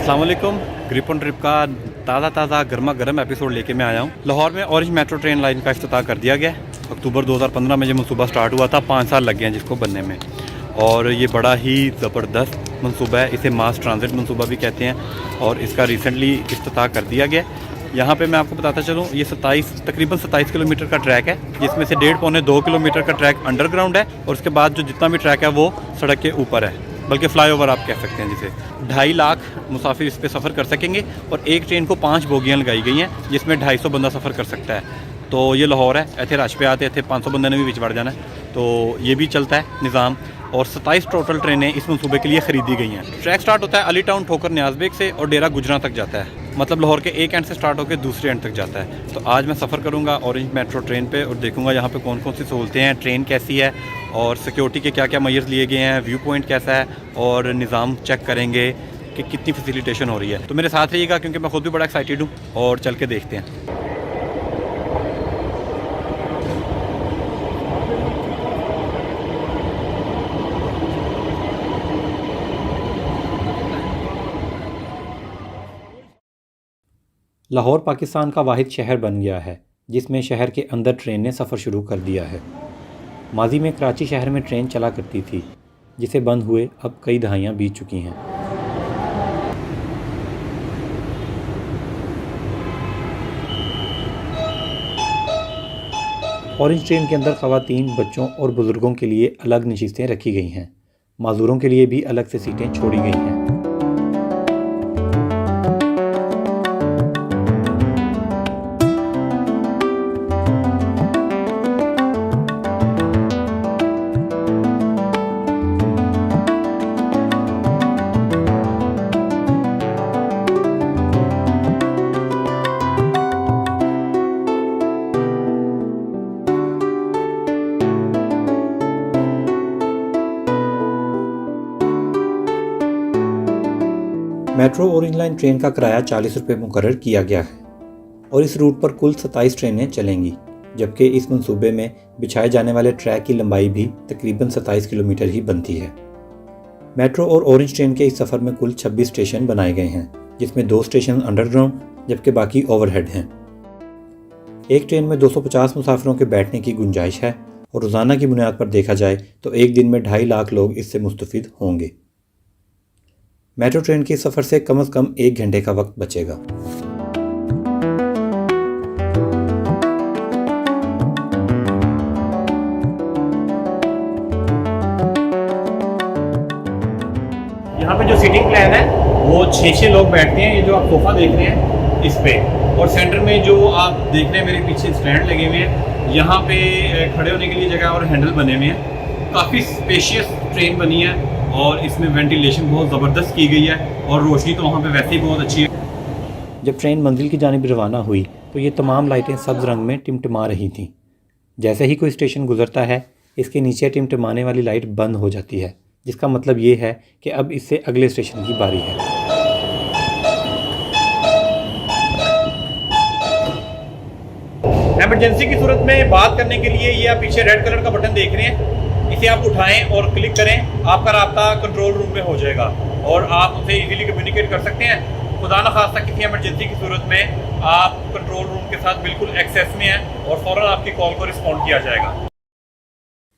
अस्सलाम वालेकुम। Grip on trip का ताज़ा गर्मा गर्म एपिसोड लेके मैं आया हूँ। लाहौर में ऑरेंज मेट्रो ट्रेन लाइन का इफ्तिताह कर दिया गया। अक्टूबर 2015 में ये मनसूबा स्टार्ट हुआ था। 5 साल लग गए हैं जिसको बनने में, और ये बड़ा ही ज़बरदस्त मनसूबा है। इसे मास ट्रांजिट मनसूबा भी कहते हैं, और इसका रिसेंटली इफ्तिताह कर दिया गया। यहाँ पे मैं आपको बताता चलूँ, ये तकरीबन 27 किलोमीटर का ट्रैक है, जिसमें से 1.5-2 किलोमीटर का ट्रैक अंडरग्राउंड है, और उसके बाद जो जितना भी ट्रैक है वो सड़क के ऊपर है, बल्कि फ्लाईओवर आप कह सकते हैं जिसे। 2.5 लाख मुसाफिर इस पे सफ़र कर सकेंगे, और एक ट्रेन को 5 बोगियाँ लगाई गई हैं, जिसमें 250 बंदा सफ़र कर सकता है। तो ये लाहौर है, इतने रश पे आते थे 500 बंदे ने भी बिच बढ़ जाना है, तो ये भी चलता है निज़ाम। और 27 टोटल ट्रेनें इस मनसूबे के लिए ख़रीदी गई हैं। ट्रैक स्टार्ट होता है अली टाउन ठोकर न्याज़बेग से, और डेरा गुजरा तक जाता है, मतलब लाहौर के एक एंड से स्टार्ट होकर दूसरे एंड तक जाता है। तो आज मैं सफ़र करूंगा ऑरेंज मेट्रो ट्रेन पे, और देखूंगा यहाँ पे कौन कौन सी सहूलतें हैं, ट्रेन कैसी है, और सिक्योरिटी के क्या क्या मेजर्स लिए गए हैं, व्यू पॉइंट कैसा है, और निज़ाम चेक करेंगे कि कितनी फैसिलिटेशन हो रही है। तो मेरे साथ रहिएगा, क्योंकि मैं खुद भी बड़ा एक्साइटेड हूँ, और चल के देखते हैं। लाहौर पाकिस्तान का वाहिद शहर बन गया है, जिसमें शहर के अंदर ट्रेन ने सफ़र शुरू कर दिया है। माजी में कराची शहर में ट्रेन चला करती थी, जिसे बंद हुए अब कई दहाइयाँ बीत चुकी हैं। ऑरेंज ट्रेन के अंदर ख़वातीन, बच्चों और बुज़ुर्गों के लिए अलग नशिस्तें रखी गई हैं। माजूरों के लिए भी अलग से सीटें छोड़ी गई हैं। मेट्रो ऑरेंज लाइन ट्रेन का किराया 40 रुपये मुकर्रर किया गया है, और इस रूट पर कुल 27 ट्रेनें चलेंगी, जबकि इस मंसूबे में बिछाए जाने वाले ट्रैक की लंबाई भी तकरीबन 27 किलोमीटर ही बनती है। मेट्रो और ऑरेंज ट्रेन के इस सफ़र में कुल 26 स्टेशन बनाए गए हैं, जिसमें 2 स्टेशन अंडरग्राउंड जबकि बाकी ओवरहेड हैं। एक ट्रेन में 250 मुसाफिरों के बैठने की गुंजाइश है, और रोज़ाना की बुनियाद पर देखा जाए तो एक दिन में 2.5 लाख लोग इससे मुस्तफ़िद होंगे। मेट्रो ट्रेन के सफ़र से कम 1 घंटे का वक्त बचेगा। यहाँ पे जो सीटिंग प्लान है वो 6 लोग बैठते हैं। ये जो आप सोफ़ा देख रहे हैं इस पे, और सेंटर में जो आप देख रहे हैं मेरे पीछे स्टैंड लगे हुए हैं, यहाँ पे खड़े होने के लिए जगह और हैंडल बने हुए हैं। काफ़ी स्पेशियस ट्रेन बनी है, और इसमें वेंटिलेशन बहुत ज़बरदस्त की गई है, और रोशनी तो वहाँ पे वैसे ही बहुत अच्छी है। जब ट्रेन मंजिल की जानिब रवाना हुई तो ये तमाम लाइटें सब्ज़ रंग में टिमटिमा रही थीं। जैसे ही कोई स्टेशन गुजरता है, इसके नीचे टिमटिमाने वाली लाइट बंद हो जाती है, जिसका मतलब ये है कि अब इससे अगले स्टेशन की बारी है। इमरजेंसी की सूरत में बात करने के लिए ये आप पीछे रेड कलर का बटन देख रहे हैं, इसे आप उठाएं और क्लिक करें, आपका राब्ता कंट्रोल रूम में हो जाएगा, और आप उनसे इजीली कम्युनिकेट कर सकते हैं। खुदा न खास्ता किसी इमरजेंसी की सूरत में आप कंट्रोल रूम के साथ बिल्कुल एक्सेस में हैं, और फ़ौरन आपकी कॉल को रिस्पॉन्ड किया जाएगा।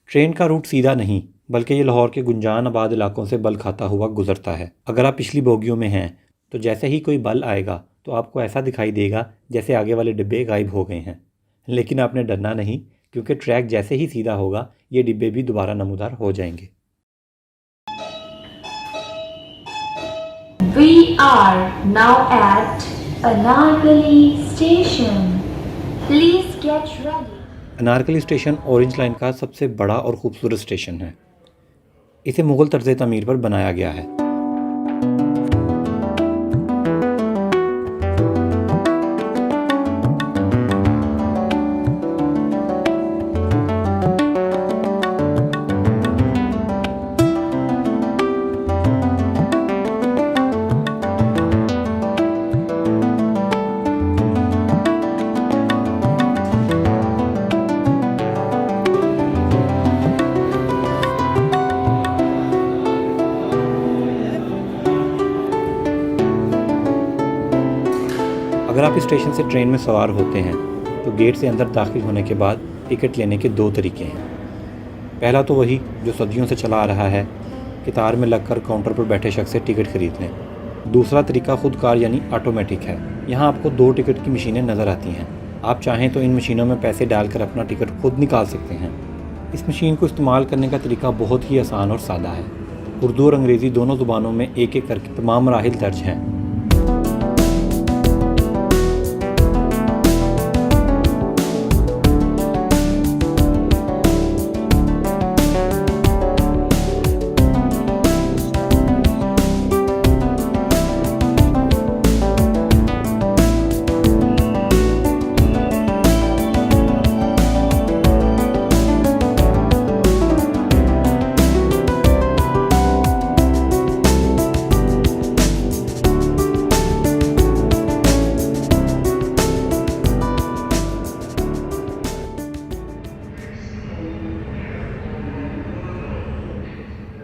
ट्रेन का रूट सीधा नहीं, बल्कि ये लाहौर के गुंजान आबाद इलाकों से बल खाता हुआ गुजरता है। अगर आप पिछली बोगियों में हैं तो जैसे ही कोई बल आएगा तो आपको ऐसा दिखाई देगा जैसे आगे वाले डिब्बे गायब हो गए हैं। लेकिन आपने डरना नहीं, क्योंकि ट्रैक जैसे ही सीधा होगा ये डिब्बे भी दोबारा नमूदार हो जाएंगे। We are now at Anarkali Station. Please get ready. Anarkali station orange line का सबसे बड़ा और ख़ूबसूरत स्टेशन है। इसे मुग़ल तर्ज़ तमीर पर बनाया गया है। अगर आप इस स्टेशन से ट्रेन में सवार होते हैं तो गेट से अंदर दाखिल होने के बाद टिकट लेने के 2 तरीके हैं। पहला तो वही जो सदियों से चला आ रहा है, कतार में लगकर काउंटर पर बैठे शख्स से टिकट खरीद लें। दूसरा तरीका खुद कार यानी ऑटोमेटिक है। यहाँ आपको 2 टिकट की मशीनें नज़र आती हैं। आप चाहें तो इन मशीनों में पैसे डालकर अपना टिकट खुद निकाल सकते हैं। इस मशीन को इस्तेमाल करने का तरीका बहुत ही आसान और सादा है। उर्दू और अंग्रेज़ी दोनों ज़ुबानों में एक एक करके तमाम मराहिल दर्ज हैं।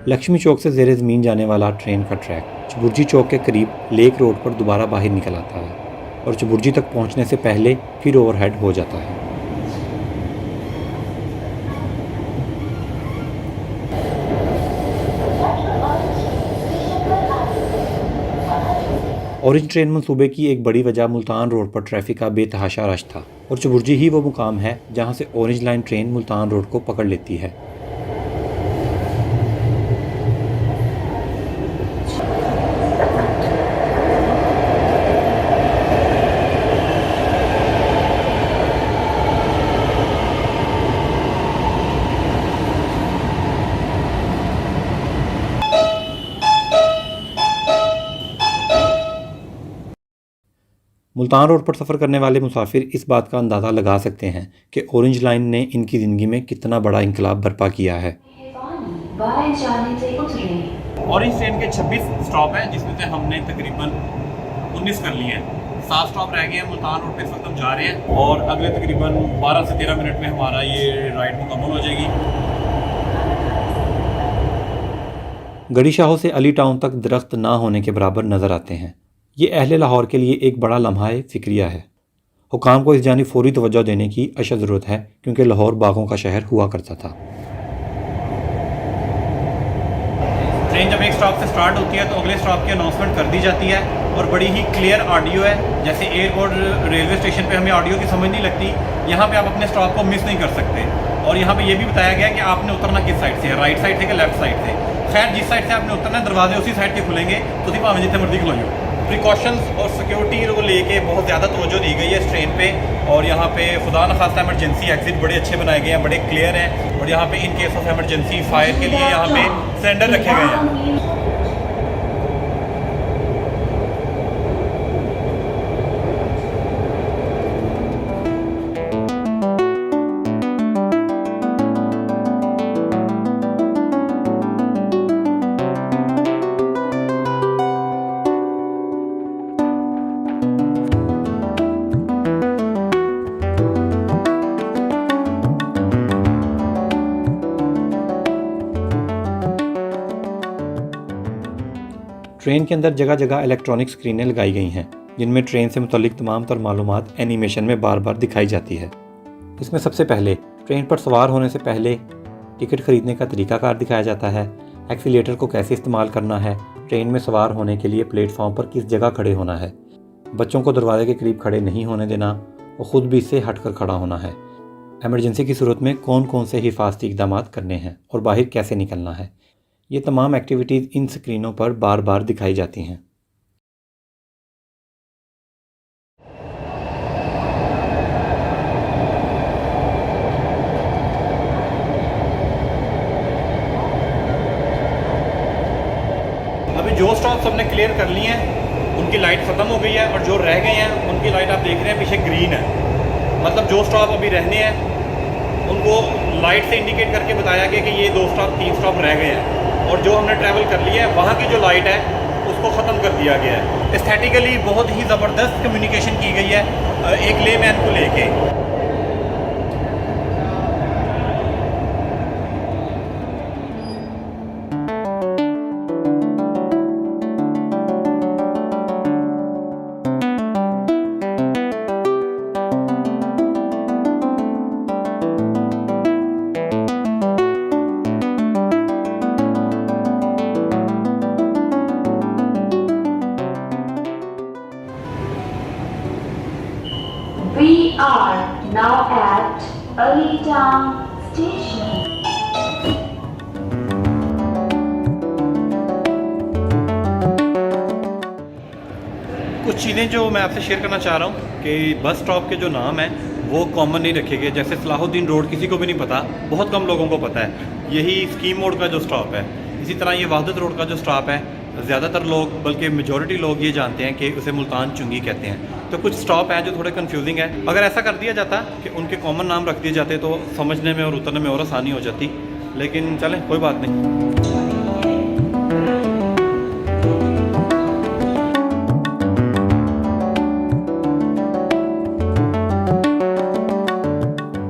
लक्ष्मी चौक से ज़ेरे ज़मीन जाने वाला ट्रेन का ट्रैक चबुर्जी चौक के करीब लेक रोड पर दोबारा बाहर निकल आता है और चबुर्जी तक पहुंचने से पहले फिर ओवरहेड हो जाता है। ऑरेंज ट्रेन मंसूबे की एक बड़ी वजह मुल्तान रोड पर ट्रैफिक का बेतहाशा रश था और चबुर्जी ही वो मुकाम है जहां से orange line train Multan road को पकड़ लेती है। मुल्तान रोड पर सफ़र करने वाले मुसाफिर इस बात का अंदाज़ा लगा सकते हैं कि ऑरेंज लाइन ने इनकी ज़िंदगी में कितना बड़ा इंकलाब बर्पा किया है। ऑरेंज ट्रेन के 26 स्टॉप हैं जिसमें से हमने तकरीबन 19 कर लिए हैं। 7 स्टॉप रह गए हैं। मुल्तान रोड पे इस वक्त हम जा रहे हैं और अगले तकरीबन 12 से 13 मिनट में हमारा ये राइड मुकम्मल हो जाएगी। गड़ी शाहों से अली टाउन तक दरख्त ना होने के बराबर नज़र आते हैं। ये अहले लाहौर के लिए एक बड़ा लम्हा फ़िक्रिया है। हुकाम को इस जानिब फ़ौरी तवज्जो देने की अशद ज़रूरत है क्योंकि लाहौर बागों का शहर हुआ करता था। ट्रेन जब एक स्टॉप से स्टार्ट होती है तो अगले स्टॉप की अनाउंसमेंट कर दी जाती है और बड़ी ही क्लियर ऑडियो है। जैसे एयरपोर्ट रेलवे स्टेशन पे हमें ऑडियो की समझ नहीं लगती, यहाँ पे आप अपने स्टॉप को मिस नहीं कर सकते। और यहाँ पे ये भी बताया गया कि आपने उतरना किस साइड से है, राइट साइड से कि लेफ्ट साइड से। खैर जिस साइड से आपने उतरना है दरवाजे उसी साइड के खुलेंगे, तो सिर्फ भावें जितने मर्जी खिलाइयो। प्रिकॉशंस और सिक्योरिटी को लेके बहुत ज़्यादा तवज्जो दी गई है इस ट्रेन पे। और यहाँ पे खुदा न खास्ता इमरजेंसी एग्जिट बड़े अच्छे बनाए गए हैं, बड़े क्लियर हैं। और यहाँ पे in case of emergency fire के लिए यहाँ पे सिलेंडर रखे गए हैं। ट्रेन के अंदर जगह जगह इलेक्ट्रॉनिक स्क्रीनें लगाई गई हैं जिनमें ट्रेन से मुतल्लिक तमाम तर मालूमात एनिमेशन में बार बार दिखाई जाती है। इसमें सबसे पहले ट्रेन पर सवार होने से पहले टिकट खरीदने का तरीकाकार दिखाया जाता है, एक्सीलेटर को कैसे इस्तेमाल करना है, ट्रेन में सवार होने के लिए प्लेटफॉर्म पर किस जगह खड़े होना है, बच्चों को दरवाजे के करीब खड़े नहीं होने देना और ख़ुद भी इससे हट कर खड़ा होना है, एमरजेंसी की सूरत में कौन कौन से हिफाजती इक़दाम करने हैं और बाहर कैसे निकलना है। ये तमाम एक्टिविटीज़ इन स्क्रीनों पर बार बार दिखाई जाती हैं। अभी जो स्टॉप्स हमने क्लियर कर लिए हैं उनकी लाइट ख़त्म हो गई है और जो रह गए हैं उनकी लाइट आप देख रहे हैं पीछे ग्रीन है। मतलब जो स्टॉप अभी रहने हैं उनको लाइट से इंडिकेट करके बताया गया कि ये 2 स्टॉप 3 स्टॉप रह गए हैं। और जो हमने ट्रैवल कर लिया है वहाँ की जो लाइट है उसको ख़त्म कर दिया गया है। एस्थेटिकली बहुत ही ज़बरदस्त कम्युनिकेशन की गई है एक लेमैन को लेके। चीज़ें जो मैं आपसे शेयर करना चाह रहा हूँ कि बस स्टॉप के जो नाम हैं वो कॉमन नहीं रखे गए। जैसे सलाहुद्दीन रोड किसी को भी नहीं पता, बहुत कम लोगों को पता है। यही स्कीम मोड का जो स्टॉप है। इसी तरह ये वहदत रोड का जो स्टॉप है, ज़्यादातर लोग बल्कि मेजॉरिटी लोग ये जानते हैं कि उसे मुल्तान चुंगी कहते हैं। तो कुछ स्टॉप हैं जो थोड़े कंफ्यूजिंग है। अगर ऐसा कर दिया जाता कि उनके कॉमन नाम रख दिए जाते तो समझने में और उतरने में और आसानी हो जाती, लेकिन चलें कोई बात नहीं।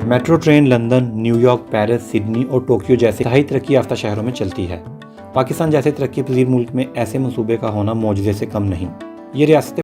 Metro train London, New York, Paris, Sydney और टोक्यो जैसे इंतहाई तरक्की याफ्ता शहरों में चलती है। पाकिस्तान जैसे तरक्की पजीर मुल्क में ऐसे मंसूबे का होना मौजूदे से कम नहीं। ये रियासतें